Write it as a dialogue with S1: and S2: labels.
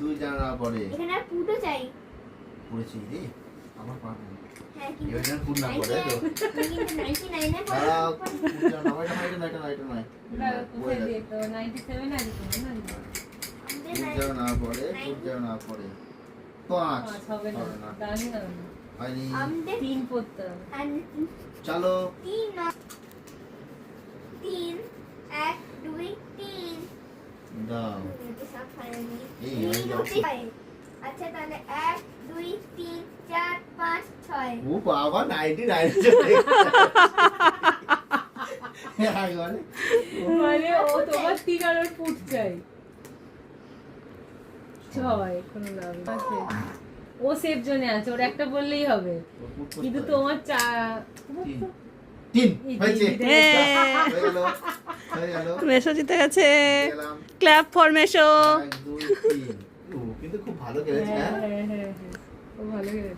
S1: সুই যেন না পড়ে।
S2: এখানে আর পুটো চাই।
S1: পড়েছি রে আমার পা নেই।
S2: হ্যাঁ কিন্তু
S1: এবার যেন পুট না পড়ে তো।
S2: কিন্তু 99 এ
S1: দাঁড়াও, পুট যেন না, এটা নয়।
S3: না কোথায় দিয়ে তো 97 আছে তো না
S1: পুট যেন না পড়ে, পুট যেন না পড়ে। 5
S3: হবে না দাঁড়ানি না
S1: হয়নি।
S2: আমাদের
S3: 3 পড়তে হবে
S1: চলো
S2: 3 1 2 3
S1: দাও।
S2: এটা সব ফাইনালি
S1: এই হয়ে যাও।
S2: আচ্ছা তাহলে 1 2 3 4 5 6
S1: ও বাবা 99 চলে গেল।
S3: মানে ও তোমার 3 আর ফুট চাই 6 কোনো লাভ আছে ও সেফ জোনে আছে ওর একটা বললেই হবে কিন্তু তোমার
S1: 3 হয়েছে।
S4: হ্যাঁ।
S1: হয়ে গেল।
S4: মেশো জিতে গেছে।
S1: গেলাম।
S4: ক্ল্যাপ ফর মেশো।
S1: 1 2 3 ও কিন্তু খুব ভালো খেলেছে।
S3: হ্যাঁ
S1: হ্যাঁ
S3: হ্যাঁ হ্যাঁ ও ভালো গেছে